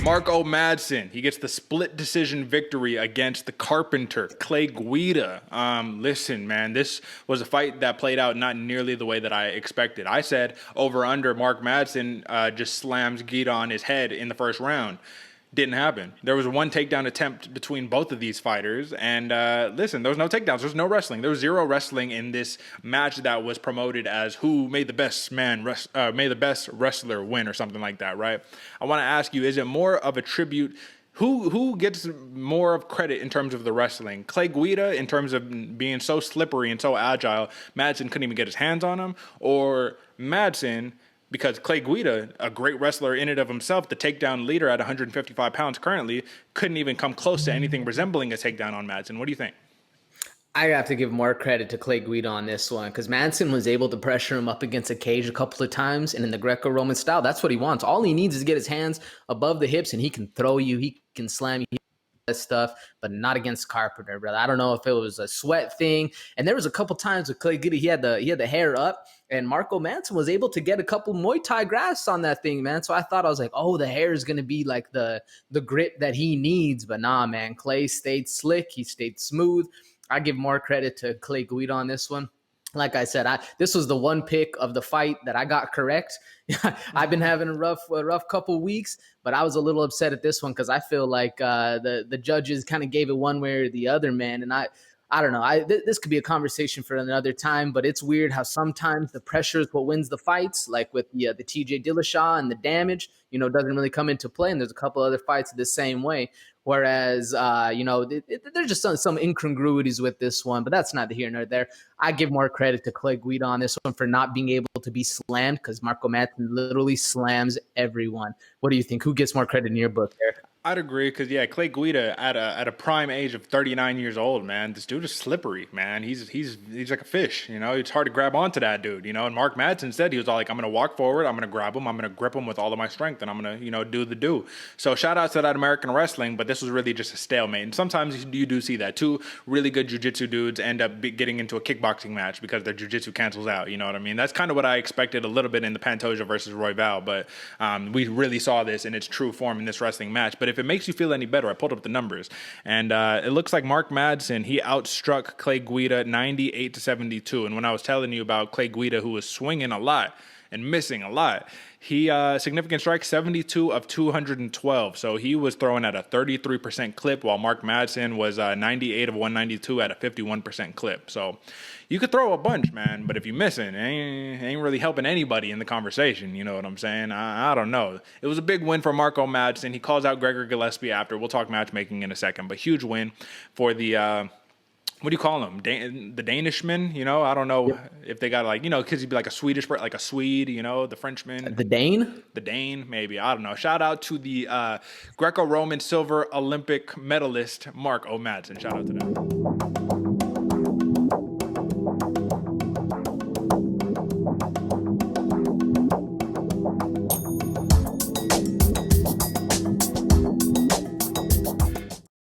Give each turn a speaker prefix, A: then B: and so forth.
A: Marco Madsen, he gets the split decision victory against the Carpenter, Clay Guida. Listen, man, this was a fight that played out not nearly the way that I expected. I said over under Mark Madsen just slams Guida on his head in the first round. Didn't happen. There was one takedown attempt between both of these fighters, and listen, there was no takedowns. There's no wrestling. There was zero wrestling in this match that was promoted as who made the best made the best wrestler win or something like that, right? I want to ask you: is it more of a tribute? Who gets more of credit in terms of the wrestling? Clay Guida in terms of being so slippery and so agile, Madsen couldn't even get his hands on him, or Madsen? Because Clay Guida, a great wrestler in and of himself, the takedown leader at 155 pounds currently, couldn't even come close to anything resembling a takedown on Madsen. What do you think?
B: I have to give more credit to Clay Guida on this one because Madsen was able to pressure him up against a cage a couple of times, and in the Greco-Roman style, that's what he wants. All he needs is get his hands above the hips, and he can throw you, he can slam you, stuff, but not against Carpenter, brother. I don't know if it was a sweat thing. And there was a couple times with Clay Guida, he had the hair up, and Marco Madsen was able to get a couple Muay Thai grasps on that thing, man. So I thought, I was like, oh, the hair is gonna be like the grip that he needs. But nah, man, Clay stayed slick, he stayed smooth. I give more credit to Clay Guida on this one. Like I said, this was the one pick of the fight that I got correct. I've been having a rough couple weeks, but I was a little upset at this one because I feel like the judges kind of gave it one way or the other, man. And I don't know. This could be a conversation for another time, but it's weird how sometimes the pressure is what wins the fights, like with the TJ Dillashaw and the damage, doesn't really come into play. And there's a couple other fights the same way. Whereas, there's just some incongruities with this one, but that's neither here nor there. I give more credit to Clay Guida on this one for not being able to be slammed because Marco Madsen literally slams everyone. What do you think? Who gets more credit in your book there?
A: I'd agree because Clay Guida at a prime age of 39 years old, man, this dude is slippery, man. He's like a fish, It's hard to grab onto that dude, And Mark Madsen said he was all like, I'm gonna walk forward, I'm gonna grab him, I'm gonna grip him with all of my strength, and I'm gonna do the do. So shout out to that American wrestling, but this was really just a stalemate. And sometimes you do see that two really good jiu-jitsu dudes end up getting into a kickboxing match because their jiu-jitsu cancels out. You know what I mean? That's kind of what I expected a little bit in the Pantoja versus Royval, but we really saw this in its true form in this wrestling match. But if it makes you feel any better, I pulled up the numbers, and it looks like Mark Madsen, he outstruck Clay Guida 98-72. And when I was telling you about Clay Guida, who was swinging a lot and missing a lot, he significant strike 72 of 212. So he was throwing at a 33% clip, while Mark Madsen was 98 of 192 at a 51% clip. So you could throw a bunch, man, but if you're missing, it ain't really helping anybody in the conversation. You know what I'm saying? I don't know. It was a big win for Marco Madsen. He calls out Gregor Gillespie after. We'll talk matchmaking in a second, but huge win for the what do you call him? The Danishman, I don't know if they got because he'd be like a Swedish, like a Swede, the Frenchman.
B: The Dane?
A: The Dane, maybe. I don't know. Shout out to the Greco-Roman silver Olympic medalist, Mark O. Madsen. Shout out to them.